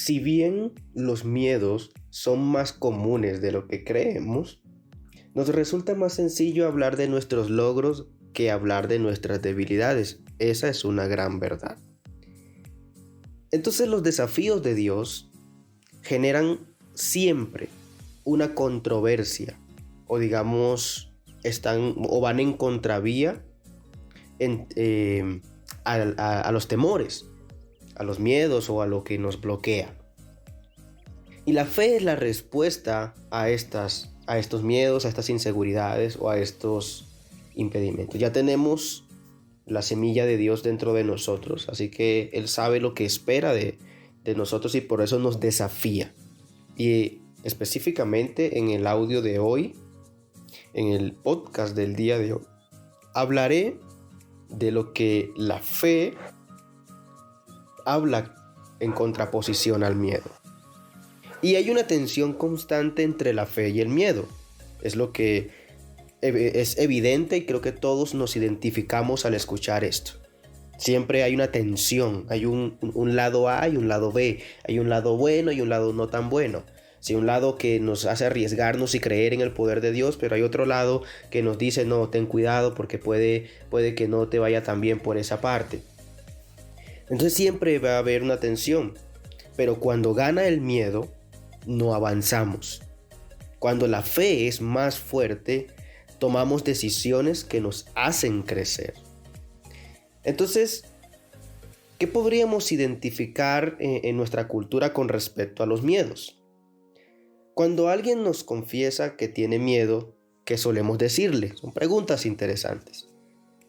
si bien los miedos son más comunes de lo que creemos, nos resulta más sencillo hablar de nuestros logros que hablar de nuestras debilidades. Esa es una gran verdad. Entonces los desafíos de Dios generan siempre una controversia, o digamos, están o van en contravía a los temores, a los miedos o a lo que nos bloquea. Y la fe es la respuesta a estos miedos, a estas inseguridades o a estos impedimentos. Ya tenemos la semilla de Dios dentro de nosotros, así que Él sabe lo que espera de nosotros y por eso nos desafía. Y específicamente en el audio de hoy, en el podcast del día de hoy, hablaré de lo que la fe habla en contraposición al miedo. Y hay una tensión constante entre la fe y el miedo. Es lo que es evidente y creo que todos nos identificamos al escuchar esto. Siempre hay una tensión, hay un lado A y un lado B, hay un lado bueno y un lado no tan bueno. Sí, un lado que nos hace arriesgarnos y creer en el poder de Dios, pero hay otro lado que nos dice no, ten cuidado porque puede que no te vaya tan bien por esa parte. Entonces siempre va a haber una tensión, pero cuando gana el miedo, no avanzamos. Cuando la fe es más fuerte, tomamos decisiones que nos hacen crecer. Entonces, ¿qué podríamos identificar en nuestra cultura con respecto a los miedos? Cuando alguien nos confiesa que tiene miedo, ¿qué solemos decirle? Son preguntas interesantes.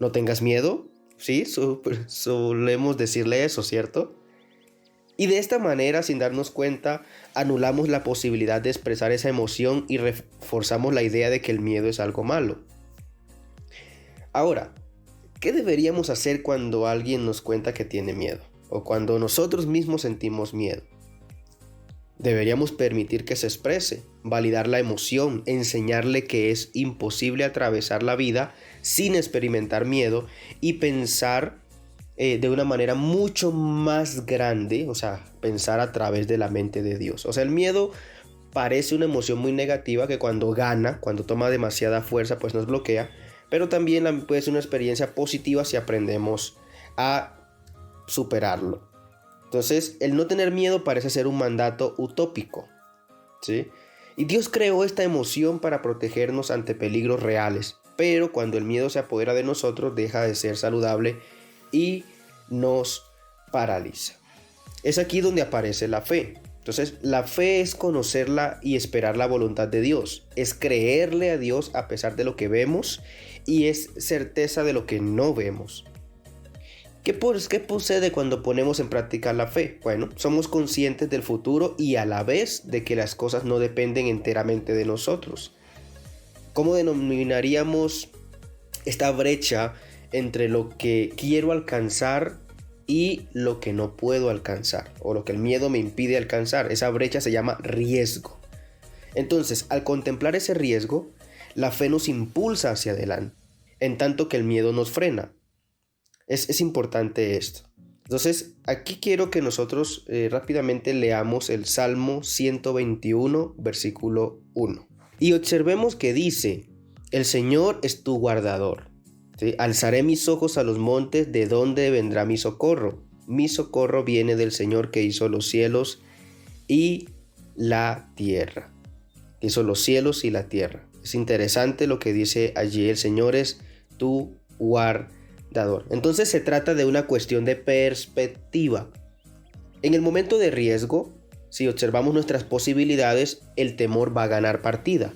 ¿No tengas miedo? Sí, solemos decirle eso, ¿cierto? Y de esta manera, sin darnos cuenta, anulamos la posibilidad de expresar esa emoción y reforzamos la idea de que el miedo es algo malo. Ahora, ¿qué deberíamos hacer cuando alguien nos cuenta que tiene miedo? O cuando nosotros mismos sentimos miedo. Deberíamos permitir que se exprese, validar la emoción, enseñarle que es imposible atravesar la vida sin experimentar miedo y pensar de una manera mucho más grande, o sea, pensar a través de la mente de Dios. O sea, el miedo parece una emoción muy negativa que cuando gana, cuando toma demasiada fuerza, pues nos bloquea, pero también puede ser una experiencia positiva si aprendemos a superarlo. Entonces, el no tener miedo parece ser un mandato utópico, ¿sí? Y Dios creó esta emoción para protegernos ante peligros reales, pero cuando el miedo se apodera de nosotros, deja de ser saludable y nos paraliza. Es aquí donde aparece la fe. Entonces, la fe es conocerla y esperar la voluntad de Dios. Es creerle a Dios a pesar de lo que vemos y es certeza de lo que no vemos. ¿Qué sucede cuando ponemos en práctica la fe? Bueno, somos conscientes del futuro y a la vez de que las cosas no dependen enteramente de nosotros. ¿Cómo denominaríamos esta brecha entre lo que quiero alcanzar y lo que no puedo alcanzar? O lo que el miedo me impide alcanzar. Esa brecha se llama riesgo. Entonces, al contemplar ese riesgo, la fe nos impulsa hacia adelante, en tanto que el miedo nos frena. Es importante esto. Entonces, aquí quiero que nosotros rápidamente leamos el Salmo 121, versículo 1. Y observemos que dice, el Señor es tu guardador. ¿Sí? Alzaré mis ojos a los montes, ¿de dónde vendrá mi socorro? Mi socorro viene del Señor que hizo los cielos y la tierra. Hizo los cielos y la tierra. Es interesante lo que dice allí, el Señor es tu guardador. Entonces se trata de una cuestión de perspectiva. En el momento de riesgo, si observamos nuestras posibilidades, el temor va a ganar partida.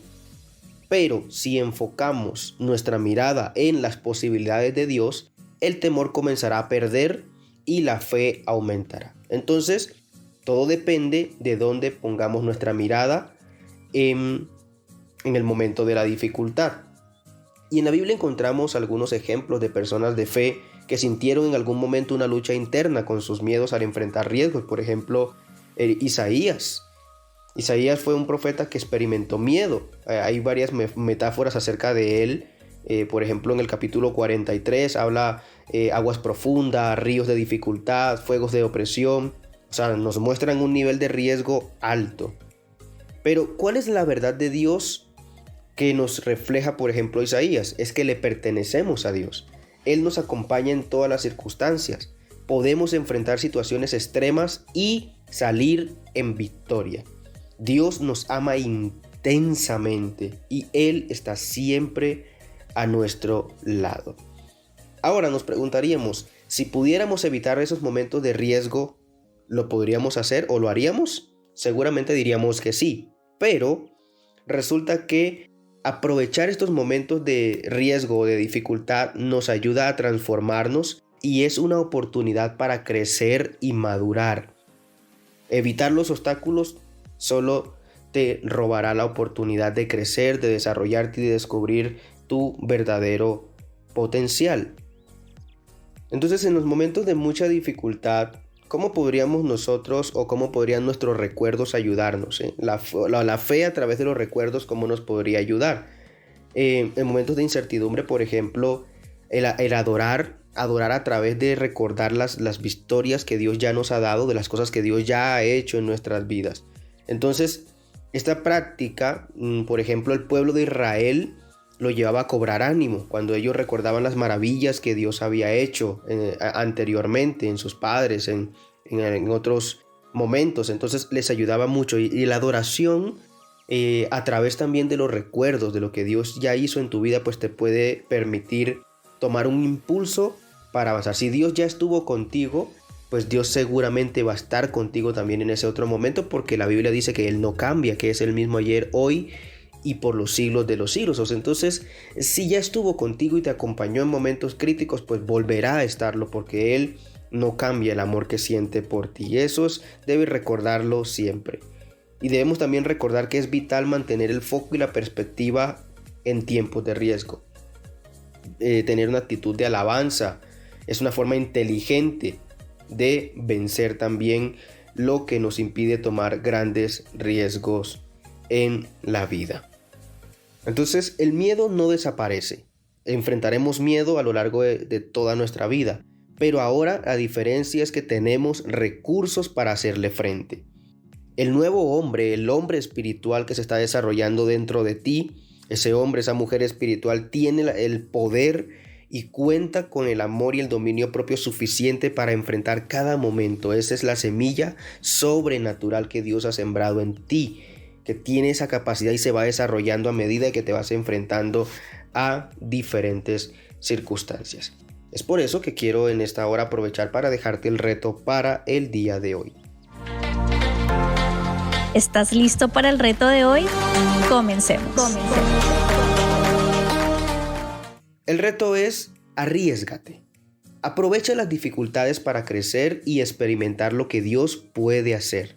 Pero si enfocamos nuestra mirada en las posibilidades de Dios, el temor comenzará a perder y la fe aumentará. Entonces, todo depende de dónde pongamos nuestra mirada en el momento de la dificultad. Y en la Biblia encontramos algunos ejemplos de personas de fe que sintieron en algún momento una lucha interna con sus miedos al enfrentar riesgos. Por ejemplo, Isaías. Isaías fue un profeta que experimentó miedo. Hay varias metáforas acerca de él. Por ejemplo, en el capítulo 43 habla aguas profundas, ríos de dificultad, fuegos de opresión. O sea, nos muestran un nivel de riesgo alto. Pero, ¿cuál es la verdad de Dios que nos refleja, por ejemplo, Isaías? Es que le pertenecemos a Dios. Él nos acompaña en todas las circunstancias. Podemos enfrentar situaciones extremas y salir en victoria. Dios nos ama intensamente y Él está siempre a nuestro lado. Ahora nos preguntaríamos, si pudiéramos evitar esos momentos de riesgo, ¿lo podríamos hacer o lo haríamos? Seguramente diríamos que sí, pero resulta que aprovechar estos momentos de riesgo o de dificultad nos ayuda a transformarnos y es una oportunidad para crecer y madurar. Evitar los obstáculos solo te robará la oportunidad de crecer, de desarrollarte y de descubrir tu verdadero potencial. Entonces, en los momentos de mucha dificultad, ¿cómo podríamos nosotros o cómo podrían nuestros recuerdos ayudarnos? La fe a través de los recuerdos, ¿cómo nos podría ayudar? En momentos de incertidumbre, por ejemplo, el adorar a través de recordar las victorias que Dios ya nos ha dado, de las cosas que Dios ya ha hecho en nuestras vidas. Entonces, esta práctica, por ejemplo, el pueblo de Israel lo llevaba a cobrar ánimo cuando ellos recordaban las maravillas que Dios había hecho anteriormente en sus padres, en otros momentos. Entonces les ayudaba mucho y la adoración a través también de los recuerdos de lo que Dios ya hizo en tu vida, pues te puede permitir tomar un impulso para avanzar. Si Dios ya estuvo contigo, pues Dios seguramente va a estar contigo también en ese otro momento, porque la Biblia dice que Él no cambia, que es el mismo ayer, hoy y por los siglos de los siglos. Entonces, si ya estuvo contigo y te acompañó en momentos críticos, pues volverá a estarlo, porque Él no cambia el amor que siente por ti. Y eso debes recordarlo siempre. Y debemos también recordar que es vital mantener el foco y la perspectiva en tiempos de riesgo. Tener una actitud de alabanza es una forma inteligente de vencer también lo que nos impide tomar grandes riesgos en la vida. Entonces, el miedo no desaparece. Enfrentaremos miedo a lo largo de toda nuestra vida, pero ahora la diferencia es que tenemos recursos para hacerle frente. El nuevo hombre, el hombre espiritual que se está desarrollando dentro de ti, ese hombre, esa mujer espiritual tiene el poder y cuenta con el amor y el dominio propio suficiente para enfrentar cada momento. Esa es la semilla sobrenatural que Dios ha sembrado en ti, que tiene esa capacidad y se va desarrollando a medida que te vas enfrentando a diferentes circunstancias. Es por eso que quiero en esta hora aprovechar para dejarte el reto para el día de hoy. ¿Estás listo para el reto de hoy? Comencemos. El reto es arriésgate. Aprovecha las dificultades para crecer y experimentar lo que Dios puede hacer.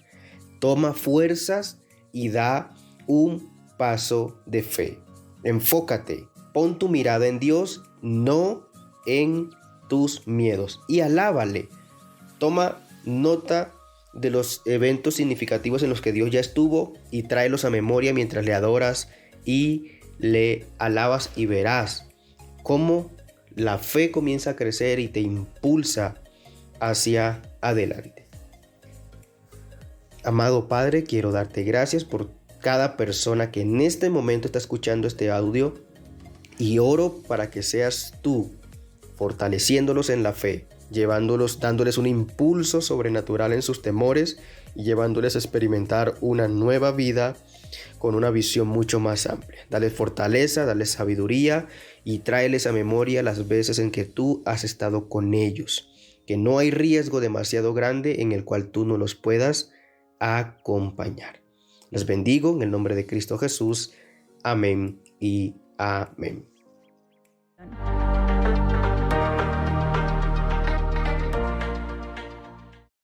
Toma fuerzas y da un paso de fe. Enfócate, pon tu mirada en Dios, no en tus miedos, y alábale. Toma nota de los eventos significativos en los que Dios ya estuvo y tráelos a memoria mientras le adoras y le alabas, y verás cómo la fe comienza a crecer y te impulsa hacia adelante. Amado Padre, quiero darte gracias por cada persona que en este momento está escuchando este audio, y oro para que seas tú fortaleciéndolos en la fe, dándoles un impulso sobrenatural en sus temores y llevándoles a experimentar una nueva vida con una visión mucho más amplia. Dale fortaleza, dale sabiduría y tráeles a memoria las veces en que tú has estado con ellos, que no hay riesgo demasiado grande en el cual tú no los puedas acompañar. Les bendigo en el nombre de Cristo Jesús. Amén y amén.